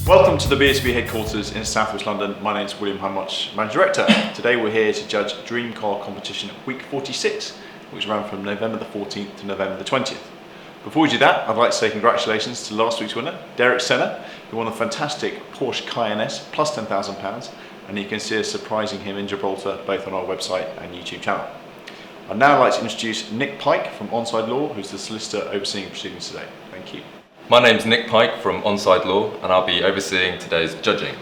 Welcome to the BSB headquarters in South West London. My name is William Humwatch, Managing Director. Today we're here to judge Dream Car Competition Week 46, which ran from November the 14th to November the 20th. Before we do that, I'd like to say congratulations to last week's winner, Derek Senna, who won a fantastic Porsche Cayenne S plus £10,000, and you can see us surprising him in Gibraltar both on our website and YouTube channel. I'd now like to introduce Nick Pike from Onside Law, who's the solicitor overseeing proceedings today. Thank you. My name's Nick Pike from Onside Law, and I'll be overseeing today's judging.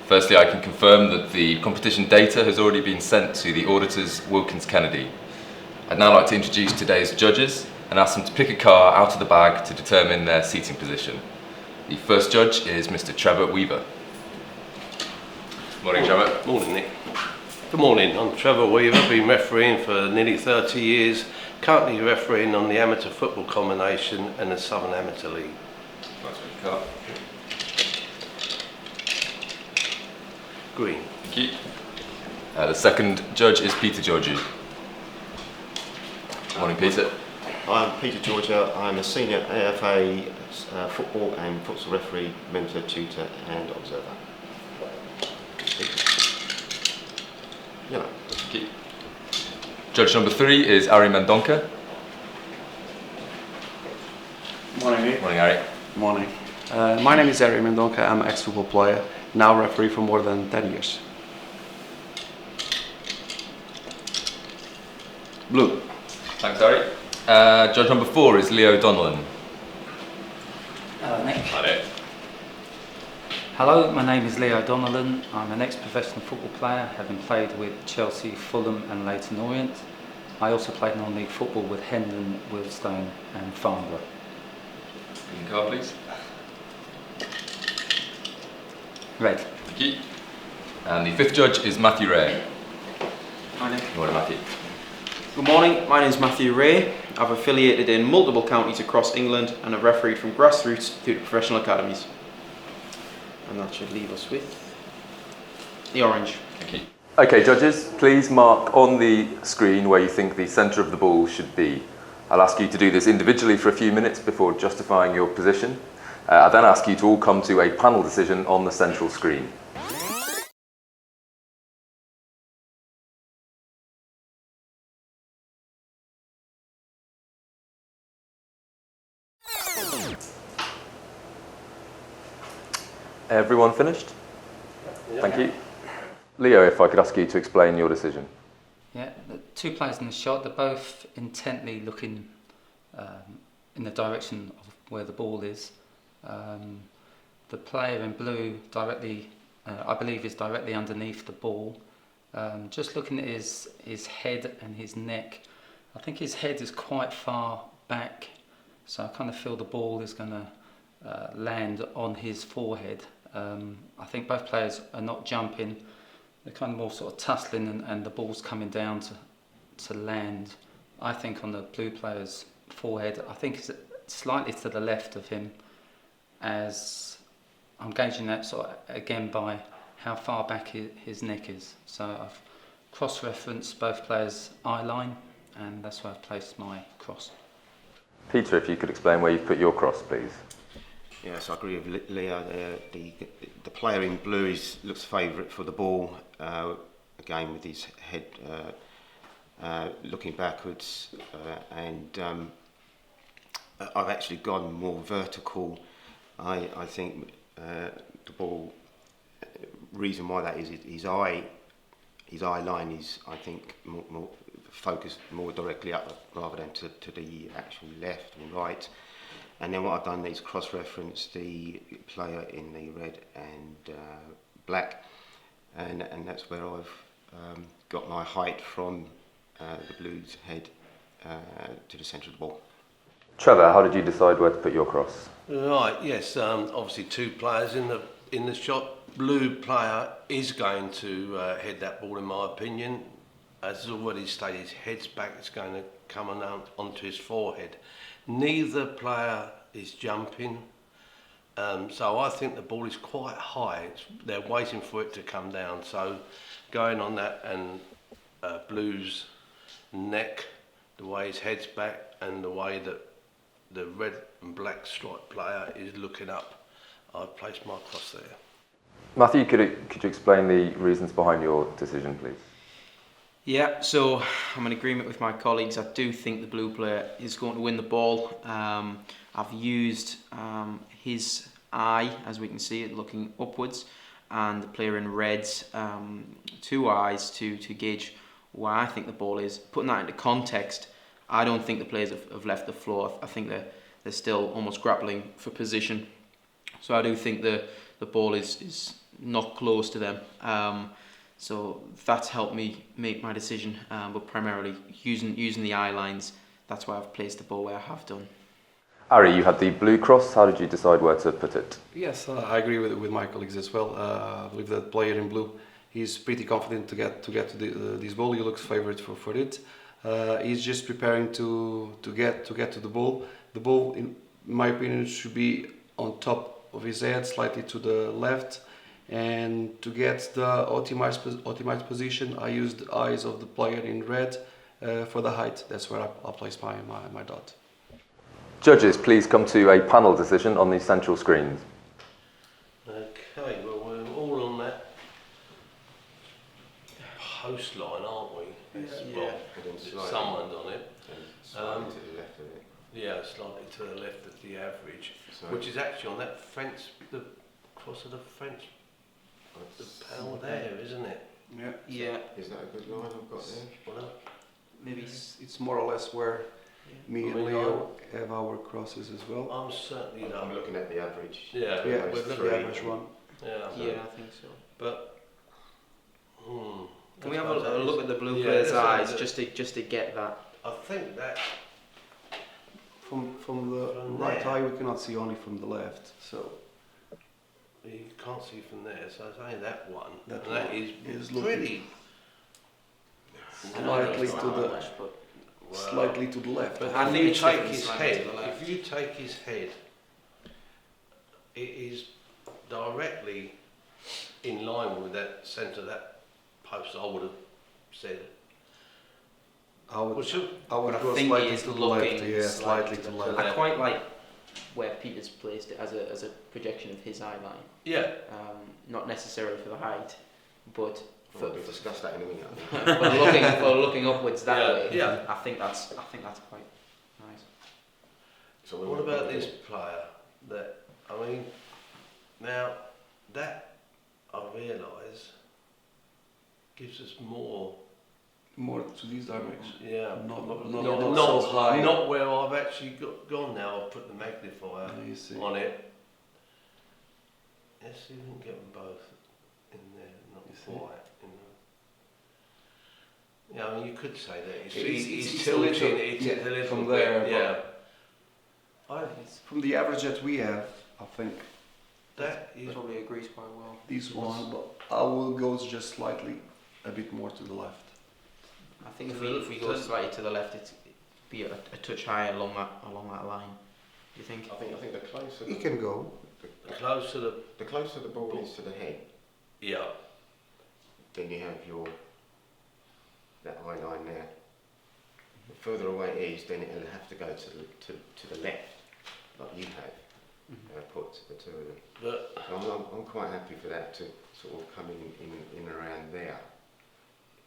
Firstly, I can confirm that the competition data has already been sent to the auditors Wilkins Kennedy. I'd now like to introduce today's judges and ask them to pick a car out of the bag to determine their seating position. The first judge is Mr. Trevor Weaver. Morning, Trevor. Morning, Nick. Good morning, I'm Trevor Weaver, been refereeing for nearly 30 years, currently refereeing on the Amateur Football Combination and the Southern Amateur League. Green. Thank you. The second judge is Peter Georgiou. Morning, Peter. I'm Peter Georgiou. I'm a senior AFA football and futsal referee, mentor, tutor and observer. Thank you. Judge number 3 is Ari Mendonca. Morning, Nick. Morning, Ari. Morning. My name is Ari Mendonca. I'm an ex-football player, now referee for more than 10 years. Blue. Thanks, Ari. Judge number 4 is Leo Donnellan. Hello, Nick. Hi there. Hello, my name is Leo Donnellan. I'm an ex-professional football player, having played with Chelsea, Fulham and Leyton Orient. I also played non-league football with Hendon, Wealdstone and Farnborough. Green card, please. Red. Thank you. And the 5th judge is Matthew Ray. Hi, Nick. Morning, Matthew. Good morning, my name is Matthew Ray. I've affiliated in multiple counties across England and have refereed from grassroots through to professional academies. And that should leave us with the orange. Thank you. Okay, judges, please mark on the screen where you think the centre of the ball should be. I'll ask you to do this individually for a few minutes before justifying your position. I'll then ask you to all come to a panel decision on the central screen. Everyone finished? Yeah. Thank you. Leo, if I could ask you to explain your decision. Yeah, the two players in the shot, they're both intently looking in the direction of where the ball is. The player in blue directly, I believe, is directly underneath the ball. Just looking at his head and his neck, I think his head is quite far back, so I kind of feel the ball is going to land on his forehead. I think both players are not jumping, they're kind of more sort of tussling and the ball's coming down to land, I think, on the blue player's forehead. I think it's slightly to the left of him, as I'm gauging that sort of again by how far back his neck is. So I've cross-referenced both players' eye line, and that's where I've placed my cross. Peter, if you could explain where you've put your cross, please. Yes, I agree with Leo. The player in blue looks favourite for the ball, again with his head looking backwards, and I've actually gone more vertical. I think the ball, reason why that is his eye line is, I think, more focused more directly up rather than to the actual left and right. And then what I've done is cross-reference the player in the red and black, and that's where I've got my height from the blue's head to the centre of the ball. Trevor, how did you decide where to put your cross? Right, yes, obviously two players in the shot. Blue player is going to head that ball, in my opinion. As already stated, his head's back, it's going to come onto his forehead. Neither player is jumping, so I think the ball is quite high. They're waiting for it to come down, so going on that, and Blue's neck, the way his head's back and the way that the red and black striped player is looking up, I've placed my cross there. Matthew, could you explain the reasons behind your decision, please? Yeah, so I'm in agreement with my colleagues. I do think the blue player is going to win the ball. I've used his eye, as we can see it, looking upwards, and the player in red's 2 eyes to gauge where I think the ball is. Putting that into context, I don't think the players have left the floor. I think they're still almost grappling for position. So I do think the ball is not close to them. So that's helped me make my decision, but primarily using the eye lines, that's why I've placed the ball where I have done. Ari, you had the blue cross. How did you decide where to put it? Yes, I agree with my colleagues as well. I believe that player in blue, he's pretty confident to get to this ball. He looks favorite for it. He's just preparing to get to the ball. The ball, in my opinion, should be on top of his head, slightly to the left. And to get the optimized position, I used the eyes of the player in red for the height. That's where I'll place my dot. Judges, please come to a panel decision on the central screens. Okay, well, we're all on that post line, aren't we? Someone's on it. Slightly to the left of it. Yeah, slightly to the left of the average, So which is actually on that French, the cross of the French, the panel there, isn't it? Yeah. Yeah, is that a good line I've got there? Well, maybe. It's more or less where me and Leo have our crosses as well. I'm certainly I'm looking at the average. Yeah, Yeah, we're with looking the at average one. Yeah, I think so. But Can we have a look at the blue player's eyes just to get that? I think that From the From right there. eye, we cannot see only from the left. So you can't see from there, so it's only that one. That and that one is is looking pretty slightly to the well, slightly to the left. But I if think you it's take different his slightly head, to the left. if you take his head, it is directly in line with that centre of that post. I would have said. I would Well, should, I would But I go think slightly he is to the left. looking Yeah, slightly slightly to to the the left. I quite like where Peter's placed it as a projection of his eye line. yeah. Not necessarily for the height, but for, We'll discuss that in a minute. for looking upwards that Yeah, way. yeah. I think that's quite nice. So What about this player? That I mean, now that I realise gives us more. More to this direction. Yeah, Not so high. Not where I've actually gone now. I've put the magnifier You see. on it. Let's see if we can get them both in there, not You see? quite. You know. Yeah, I mean, you could say that he's It's a tilting little- it yeah, a little from bit. there, Yeah, From the average that we have, I think that is. Probably agrees quite well. this one, but I will go just slightly a bit more to the left. I think if we go slightly to the left, it'd be a touch higher along that line. Do you think? I think the closer You can go. Close to the closer the ball is to the head, yeah. then you have that eye line there. The further away it is, then it'll have to go to the left, like you have put the two of them. But So I'm quite happy for that to sort of come in around there.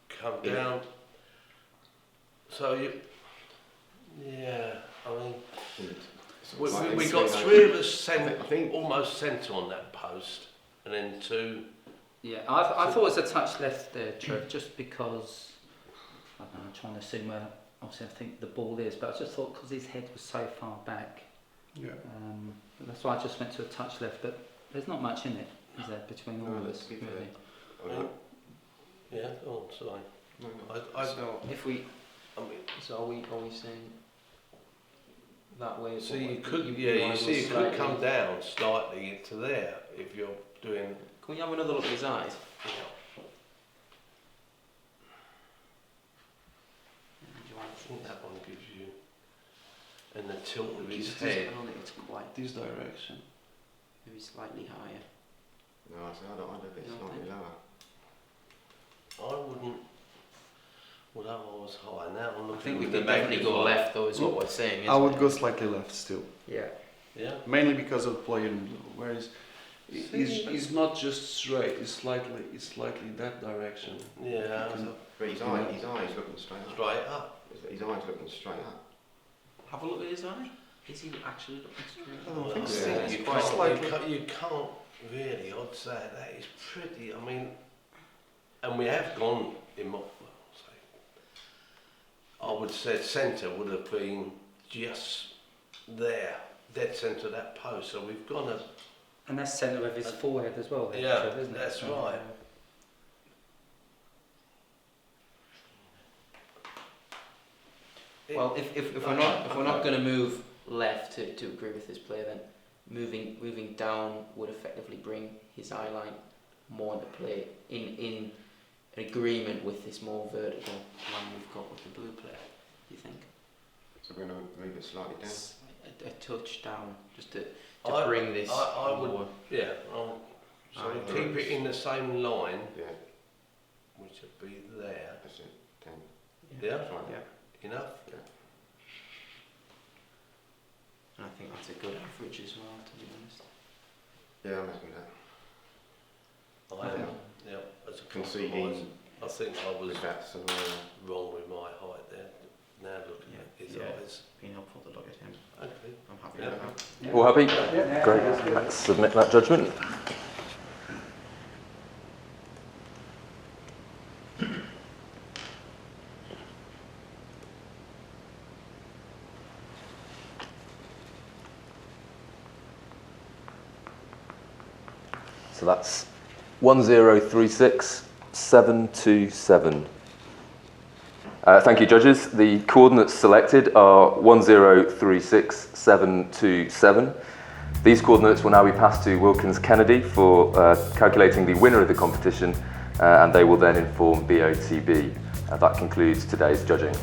come Yeah. down. So you. Yeah, I mean. We got three of us I think- almost centre on that post, and then two. Yeah, I thought it was a touch left there, Trev, just because I don't know, I'm trying to assume where obviously I think the ball is, but I just thought because his head was so far back, Yeah. that's why I just went to a touch left. But there's not much in it, is there, between all No, of let's us? give it Really? Yeah. Oh, sorry. So if we, I mean, so are we saying that way? so but you could, wanna you go see, you could slightly- come down slightly to there if you're doing. Can we have another look at his eyes? I think that one gives you, and the tilt of his I head. don't think it's quite. This direction. Maybe slightly higher. No, I don't have it You don't slightly think? lower. I wouldn't. Well, that one was high. Now I'm looking. I think we at could the definitely go magnifier. left, though, is what we're saying. I isn't would it? go slightly left still. Yeah. Yeah. Mainly because of the player in blue. Whereas He's not just straight. It's slightly that direction. Yeah. But his eyes looking straight up. Straight up. His eyes looking straight up. Have a look at his eye. Is he actually looking straight? Well, think so. yeah, It's you, quite can't, slightly- you can't really, I'd say that is pretty, I mean, and we have gone in my, I would say centre would have been just there, dead centre of that post, so we've gone a, And that's centre of his forehead as well. then, Yeah, Trev, isn't it? that's So, right. Well, if we're not going to move left to agree with this player, then moving down would effectively bring his eye line more into play in agreement with this more vertical line we've got with the blue player. You think? So we're going to move it slightly down. A touch down, just to I- bring this I would- more. yeah, so Aye. keep it in the same line, Yeah, which would be there, that's it. Down. yeah, Fine. Yeah. enough? And I think that's a good average as well, to be honest. Yeah, I'm happy with that. I am, yeah, as a compromise. Conceding I think I was with that scenario. wrong with my height there, now looking at his Yeah. eyes. Been helpful to look at him. Okay. I'm happy Yeah. with that. All happy? Great. Let's submit that judgment. So that's 1036727. Thank you, judges. The coordinates selected are 1036727. These coordinates will now be passed to Wilkins Kennedy for calculating the winner of the competition, and they will then inform BOTB. That concludes today's judging.